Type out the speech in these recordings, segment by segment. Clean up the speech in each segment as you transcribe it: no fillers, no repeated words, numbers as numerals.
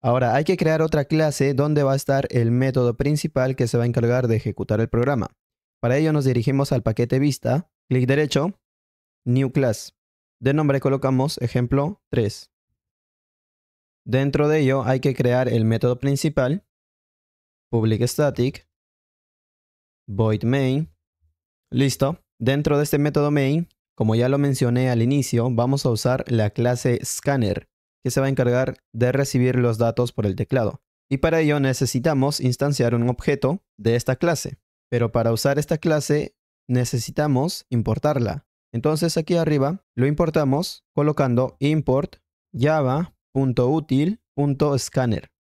Ahora hay que crear otra clase donde va a estar el método principal que se va a encargar de ejecutar el programa. Para ello nos dirigimos al paquete vista, clic derecho, New Class. De nombre colocamos ejemplo 3. Dentro de ello hay que crear el método principal, public static, void main. Listo. Dentro de este método main, como ya lo mencioné al inicio, vamos a usar la clase scanner, que se va a encargar de recibir los datos por el teclado. Y para ello necesitamos instanciar un objeto de esta clase. Pero para usar esta clase necesitamos importarla. Entonces aquí arriba lo importamos colocando import java.util.scanner.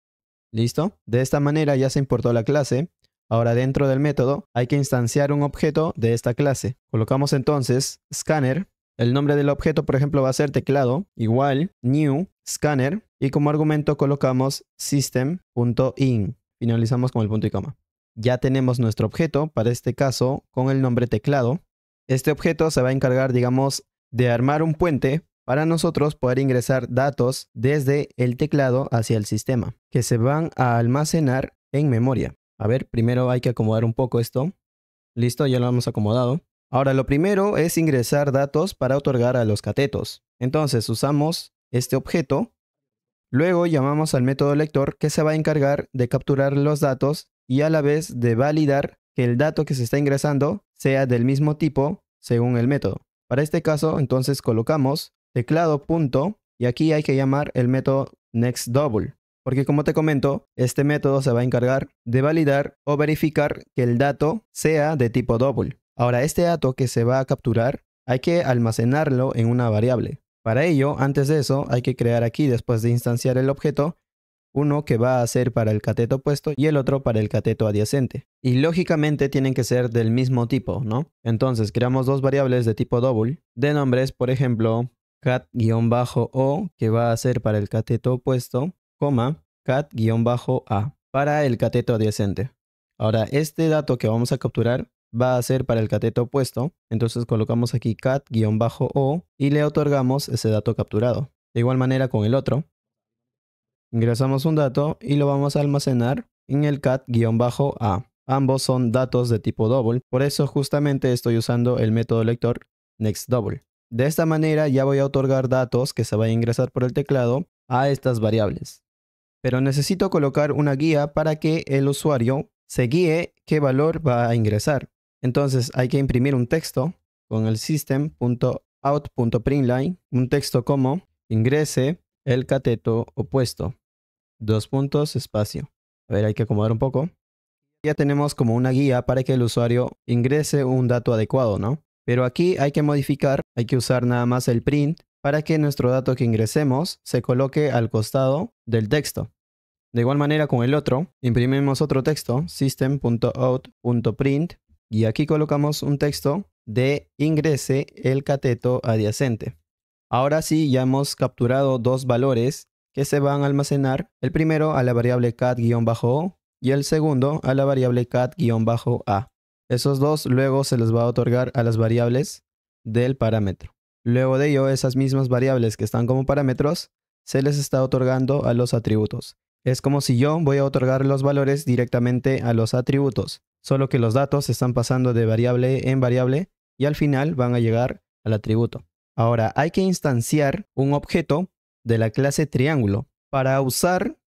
¿Listo? De esta manera ya se importó la clase. Ahora dentro del método hay que instanciar un objeto de esta clase. Colocamos entonces scanner. El nombre del objeto, por ejemplo, va a ser teclado, igual new scanner. Y como argumento colocamos system.in. Finalizamos con el punto y coma. Ya tenemos nuestro objeto, para este caso, con el nombre teclado. Este objeto se va a encargar, digamos, de armar un puente para nosotros poder ingresar datos desde el teclado hacia el sistema, que se van a almacenar en memoria. A ver, primero hay que acomodar un poco esto. Listo, ya lo hemos acomodado. Ahora lo primero es ingresar datos para otorgar a los catetos. Entonces usamos este objeto. Luego llamamos al método lector que se va a encargar de capturar los datos y a la vez de validar que el dato que se está ingresando sea del mismo tipo según el método. Para este caso, entonces colocamos teclado punto y aquí hay que llamar el método nextDouble. Porque como te comento, este método se va a encargar de validar o verificar que el dato sea de tipo double. Ahora, este dato que se va a capturar hay que almacenarlo en una variable. Para ello, antes de eso, hay que crear aquí, después de instanciar el objeto, uno que va a ser para el cateto opuesto y el otro para el cateto adyacente. Y lógicamente tienen que ser del mismo tipo, ¿no? Entonces creamos dos variables de tipo double de nombres, por ejemplo, cat-o, que va a ser para el cateto opuesto, coma, cat-a para el cateto adyacente. Ahora, este dato que vamos a capturar va a ser para el cateto opuesto. Entonces colocamos aquí cat-o y le otorgamos ese dato capturado. De igual manera con el otro. Ingresamos un dato y lo vamos a almacenar en el cat-a. Ambos son datos de tipo double, por eso justamente estoy usando el método lector nextDouble. De esta manera ya voy a otorgar datos que se vayan a ingresar por el teclado a estas variables. Pero necesito colocar una guía para que el usuario se guíe qué valor va a ingresar. Entonces hay que imprimir un texto con el system.out.println, un texto como ingrese el cateto opuesto. Dos puntos, espacio. A ver, hay que acomodar un poco. Ya tenemos como una guía para que el usuario ingrese un dato adecuado, ¿no? Pero aquí hay que modificar, hay que usar nada más el print para que nuestro dato que ingresemos se coloque al costado del texto. De igual manera con el otro, imprimimos otro texto, system.out.print, y aquí colocamos un texto de ingrese el cateto adyacente. Ahora sí, ya hemos capturado dos valores que se van a almacenar, el primero a la variable cat-o y el segundo a la variable cat-a. Esos dos luego se les va a otorgar a las variables del parámetro. Luego de ello, esas mismas variables que están como parámetros se les está otorgando a los atributos. Es como si yo voy a otorgar los valores directamente a los atributos, solo que los datos se están pasando de variable en variable y al final van a llegar al atributo. Ahora hay que instanciar un objeto de la clase triángulo para usar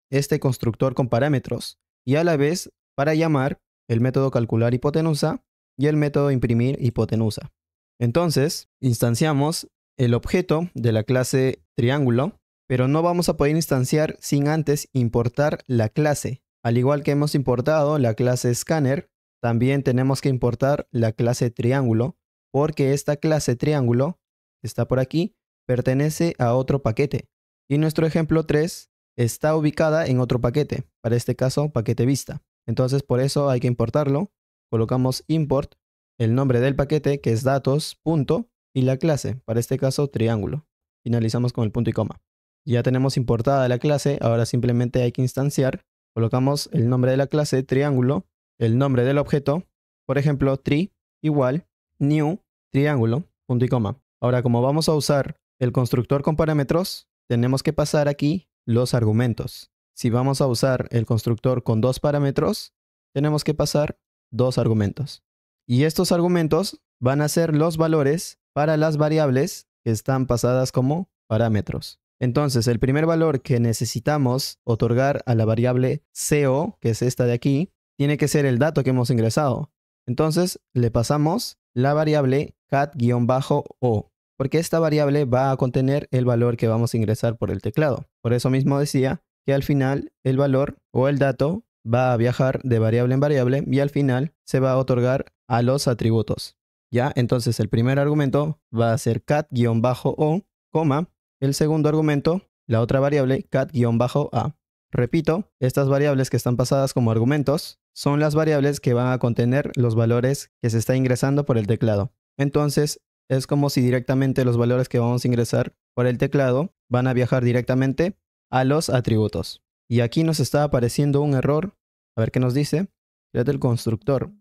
este constructor con parámetros y a la vez para llamar el método calcular hipotenusa y el método imprimir hipotenusa. Entonces instanciamos el objeto de la clase triángulo, pero no vamos a poder instanciar sin antes importar la clase. Al igual que hemos importado la clase scanner, también tenemos que importar la clase triángulo, porque esta clase triángulo que está por aquí pertenece a otro paquete. Y nuestro ejemplo 3 está ubicada en otro paquete, para este caso paquete vista. Entonces por eso hay que importarlo. Colocamos import, el nombre del paquete que es datos, punto, y la clase, para este caso triángulo. Finalizamos con el punto y coma. Ya tenemos importada la clase, ahora simplemente hay que instanciar. Colocamos el nombre de la clase triángulo, el nombre del objeto, por ejemplo tri igual new triángulo, punto y coma. Ahora como vamos a usar el constructor con parámetros, tenemos que pasar aquí los argumentos. si vamos a usar el constructor con 2 parámetros, tenemos que pasar 2 argumentos. Y estos argumentos van a ser los valores para las variables que están pasadas como parámetros. Entonces, el primer valor que necesitamos otorgar a la variable CO, que es esta de aquí, tiene que ser el dato que hemos ingresado. Entonces, le pasamos la variable cat-o, porque esta variable va a contener el valor que vamos a ingresar por el teclado. Por eso mismo decía que al final el valor o el dato va a viajar de variable en variable y al final se va a otorgar a los atributos. ¿Ya? Entonces el primer argumento va a ser cat-o, coma, el segundo argumento, la otra variable cat-a. Repito, estas variables que están pasadas como argumentos son las variables que van a contener los valores que se está ingresando por el teclado. Entonces, es como si directamente los valores que vamos a ingresar por el teclado van a viajar directamente a los atributos. Y aquí nos está apareciendo un error. A ver qué nos dice. Créate el constructor.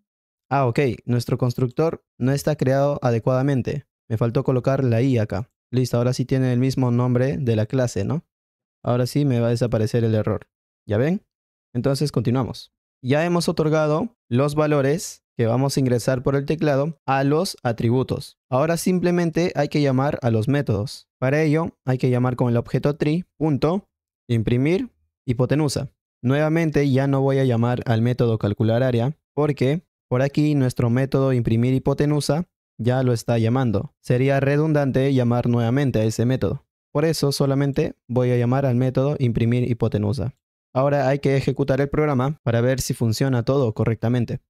Ah, ok. Nuestro constructor no está creado adecuadamente. Me faltó colocar la i acá. Listo, ahora sí tiene el mismo nombre de la clase, ¿no? Ahora sí me va a desaparecer el error. ¿Ya ven? Entonces continuamos. Ya hemos otorgado los valores que vamos a ingresar por el teclado a los atributos. Ahora simplemente hay que llamar a los métodos. Para ello hay que llamar con el objeto tree.imprimir hipotenusa. Nuevamente ya no voy a llamar al método calcular área porque por aquí nuestro método imprimir hipotenusa ya lo está llamando. Sería redundante llamar nuevamente a ese método. Por eso solamente voy a llamar al método imprimir hipotenusa. Ahora hay que ejecutar el programa para ver si funciona todo correctamente.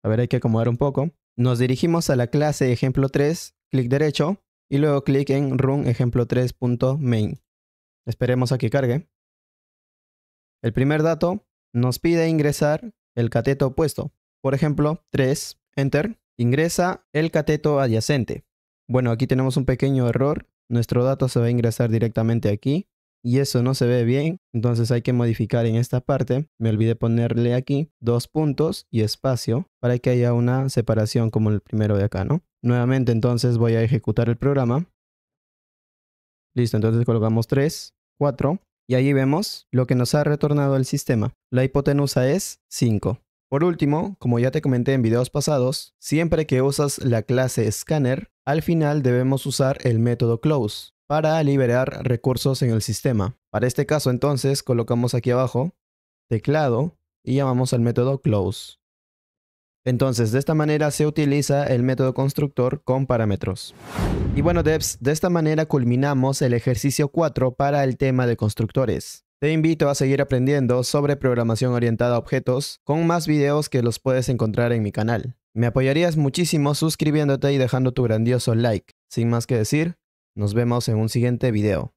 A ver, hay que acomodar un poco. Nos dirigimos a la clase ejemplo 3, clic derecho y luego clic en run ejemplo3.main. Esperemos a que cargue. El primer dato nos pide ingresar el cateto opuesto. Por ejemplo, 3, enter, ingresa el cateto adyacente. Bueno, aquí tenemos un pequeño error. Nuestro dato se va a ingresar directamente aquí y eso no se ve bien, entonces hay que modificar en esta parte. Me olvidé ponerle aquí 2 puntos y espacio para que haya una separación como el primero de acá, ¿no? Nuevamente entonces voy a ejecutar el programa. Listo, entonces colocamos 3, 4 y ahí vemos lo que nos ha retornado el sistema. La hipotenusa es 5. Por último, como ya te comenté en videos pasados, siempre que usas la clase scanner, al final debemos usar el método close para liberar recursos en el sistema. Para este caso entonces colocamos aquí abajo teclado y llamamos al método close. Entonces de esta manera se utiliza el método constructor con parámetros. Y bueno devs, de esta manera culminamos el ejercicio 4 para el tema de constructores. Te invito a seguir aprendiendo sobre programación orientada a objetos con más videos que los puedes encontrar en mi canal. Me apoyarías muchísimo suscribiéndote y dejando tu grandioso like. Sin más que decir, nos vemos en un siguiente video.